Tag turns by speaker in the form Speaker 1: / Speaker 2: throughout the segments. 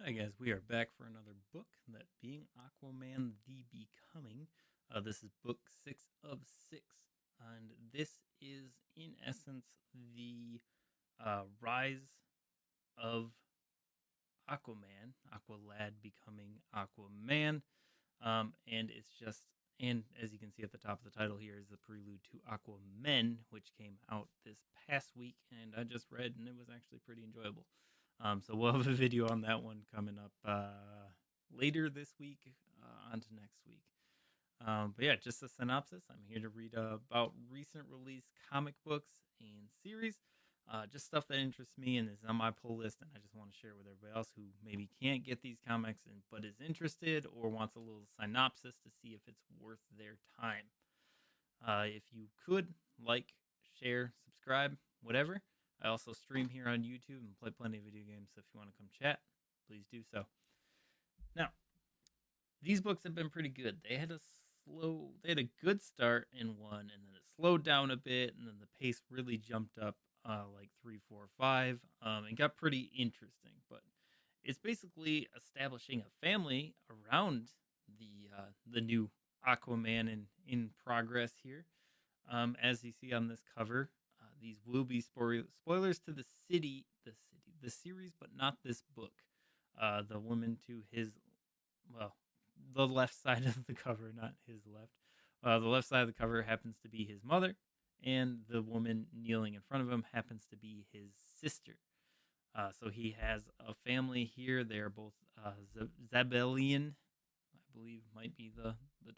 Speaker 1: Hi guys, we are back for another book, that being Aquaman the Becoming. This is book 6 of 6, and this is in essence the rise of Aquaman, Aqualad becoming Aquaman. And it's just, and as you can see at the top of the title here, is the prelude to Aquamen, which came out this past week, and I just read, and it was actually pretty enjoyable. So we'll have a video on that one coming up later this week, on to next week. But yeah, just a synopsis. I'm here to read about recent release comic books and series. Just stuff that interests me and is on my pull list, and I just want to share with everybody else who maybe can't get these comics but is interested or wants a little synopsis to see if it's worth their time. If you could like, share, subscribe, whatever. I also stream here on YouTube and play plenty of video games, so if you want to come chat, please do so. Now, these books have been pretty good. They had a good start in one, and then it slowed down a bit, and then the pace really jumped up, like 3, 4, 5, and got pretty interesting. But it's basically establishing a family around the new Aquaman in progress here. As you see on this cover, these will be spoilers to the series, but not this book. The woman to his, well, the left side of the cover, not his left. The left side of the cover happens to be his mother, and the woman kneeling in front of him happens to be his sister. So he has a family here. They are both Zabelian, I believe might be the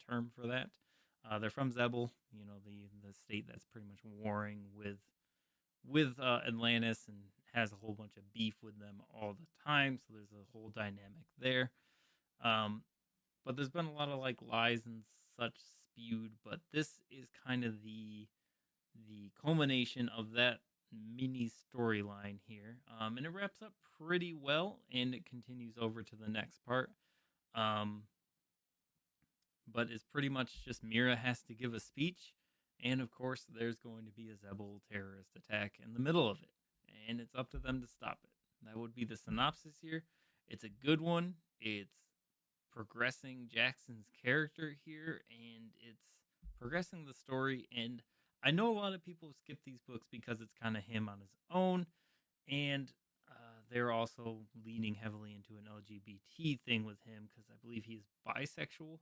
Speaker 1: term for that. They're from Zebel, the state that's pretty much warring with Atlantis and has a whole bunch of beef with them all the time. So there's a whole dynamic there. But there's been a lot of like lies and such spewed. But this is kind of the culmination of that mini storyline here, and it wraps up pretty well, and it continues over to the next part. But it's pretty much just Mira has to give a speech, and of course there's going to be a Zebel terrorist attack in the middle of it, and it's up to them to stop it. That would be the synopsis here. It's a good one. It's progressing Jackson's character here, and it's progressing the story. And I know a lot of people skip these books because it's kind of him on his own, and they're also leaning heavily into an LGBT thing with him because I believe he's bisexual.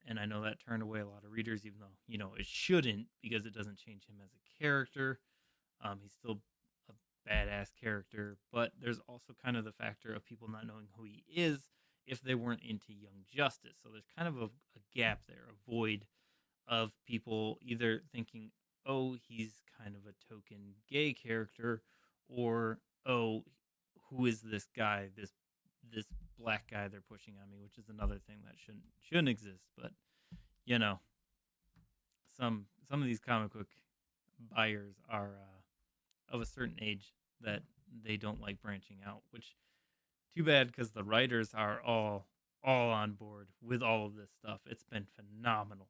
Speaker 1: And I know that turned away a lot of readers, even though, it shouldn't, because it doesn't change him as a character. He's still a badass character, but there's also kind of the factor of people not knowing who he is if they weren't into Young Justice. So there's kind of a gap there, a void of people either thinking, oh, he's kind of a token gay character, or, oh, who is this guy, this black guy they're pushing on me, which is another thing that shouldn't exist. But some of these comic book buyers are of a certain age that they don't like branching out, which too bad, because the writers are all on board with all of this stuff. It's been phenomenal.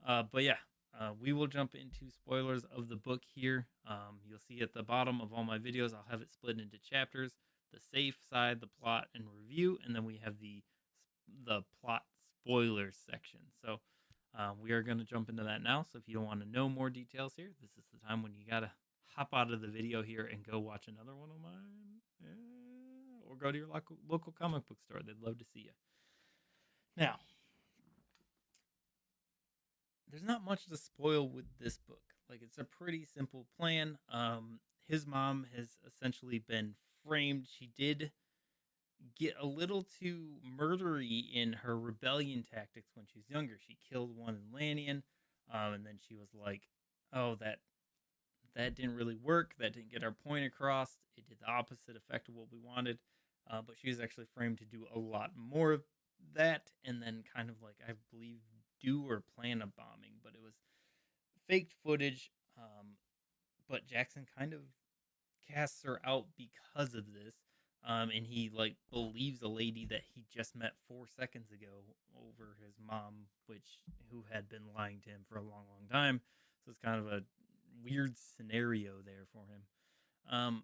Speaker 1: But yeah, we will jump into spoilers of the book here. You'll see at the bottom of all my videos, I'll have it split into chapters: the safe side, the plot and review, and then we have the plot spoilers section. So we are going to jump into that now. So if you don't want to know more details here, this is the time when you got to hop out of the video here and go watch another one of mine, or go to your local comic book store. They'd love to see you. Now, there's not much to spoil with this book. Like, it's a pretty simple plan. His mom has essentially been framed. She did get a little too murdery in her rebellion tactics when she was younger. She killed one in Lannion, and then she was like, oh, that didn't really work. That didn't get our point across. It did the opposite effect of what we wanted. But she was actually framed to do a lot more of that, and then kind of like, I believe, do or plan a bombing, but it was faked footage. But Jackson kind of casts her out because of this. And he like believes a lady that he just met 4 seconds ago over his mom, who had been lying to him for a long, long time. So it's kind of a weird scenario there for him.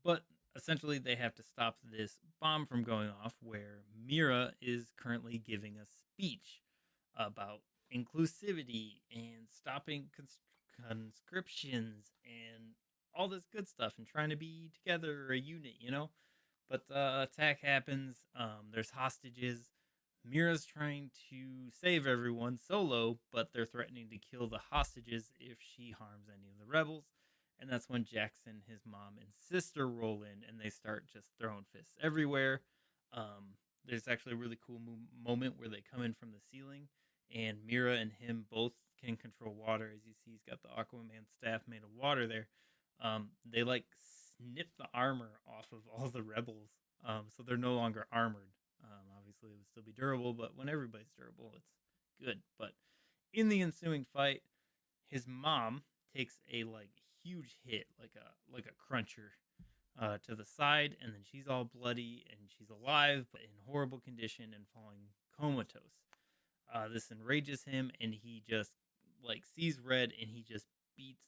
Speaker 1: But essentially they have to stop this bomb from going off where Mira is currently giving a speech about inclusivity and stopping conscriptions and all this good stuff and trying to be together a unit, you know? But the attack happens. There's hostages. Mira's trying to save everyone solo, but they're threatening to kill the hostages if she harms any of the rebels. And that's when Jackson, his mom, and sister roll in, and they start just throwing fists everywhere. There's actually a really cool moment where they come in from the ceiling, and Mira and him both can control water. As you see, he's got the Aquaman staff made of water there. They like snip the armor off of all the rebels, so they're no longer armored. Obviously, it would still be durable, but when everybody's durable, it's good. But in the ensuing fight, his mom takes a like huge hit, like a cruncher, to the side, and then she's all bloody and she's alive, but in horrible condition and falling comatose. This enrages him, and he just like sees red, and he just beats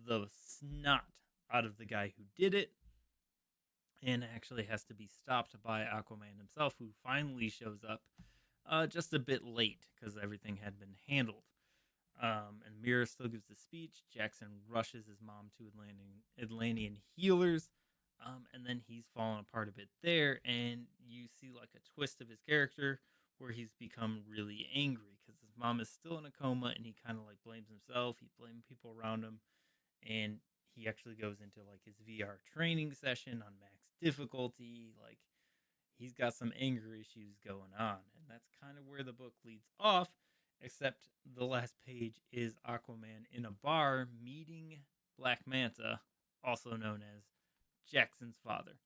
Speaker 1: the snot out of the guy who did it, and actually has to be stopped by Aquaman himself, who finally shows up just a bit late because everything had been handled. And Mira still gives the speech. Jackson rushes his mom to Atlantean healers, and then he's fallen apart a bit there, and you see like a twist of his character where he's become really angry because his mom is still in a coma, and he kind of like blames himself. He blames people around him, and he actually goes into like his VR training session on max difficulty. Like he's got some anger issues going on, and that's kind of where the book leads off. Except the last page is Aquaman in a bar meeting Black Manta, also known as Jackson's father.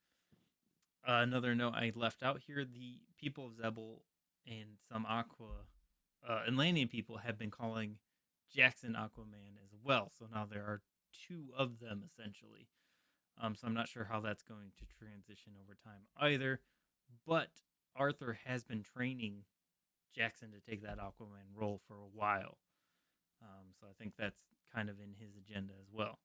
Speaker 1: Another note I left out here: the people of Zebel and some Atlantean people have been calling Jackson Aquaman as well. So now there are two of them essentially. So I'm not sure how that's going to transition over time either. But Arthur has been training Jackson to take that Aquaman role for a while. So I think that's kind of in his agenda as well.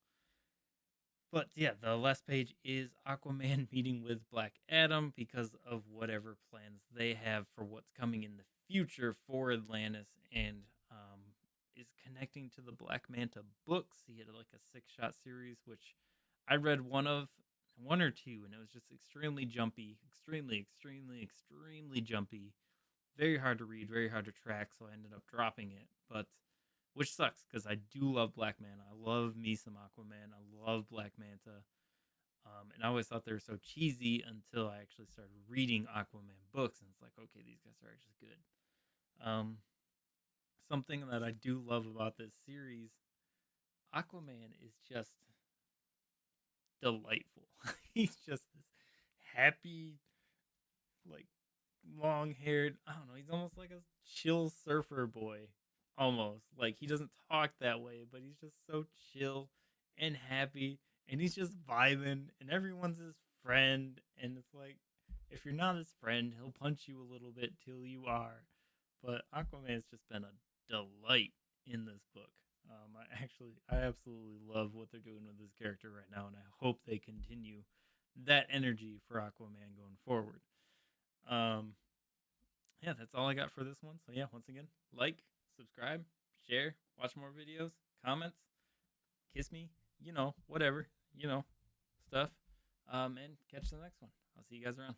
Speaker 1: But yeah, the last page is Aquaman meeting with Black Adam because of whatever plans they have for what's coming in the future for Atlantis, and is connecting to the Black Manta books. He had like a 6-shot series, which I read one or two, and it was just extremely jumpy, extremely jumpy. Very hard to read, very hard to track, so I ended up dropping it. But which sucks because I do love Black Manta. I love me some Aquaman. I love Black Manta. And I always thought they were so cheesy until I actually started reading Aquaman books, and it's like, okay, these guys are actually good. Something that I do love about this series, Aquaman is just delightful. He's just this happy, like, long-haired, I don't know, he's almost like a chill surfer boy, almost. Like, he doesn't talk that way, but he's just so chill and happy, and he's just vibing, and everyone's his friend, and it's like, if you're not his friend, he'll punch you a little bit till you are. But Aquaman's just been a delight in this book. I absolutely love what they're doing with this character right now, and I hope they continue that energy for Aquaman going forward. Yeah, that's all I got for this one. So yeah, once again, like, subscribe, share, watch more videos, comments, kiss me, whatever, stuff. And catch the next one. I'll see you guys around.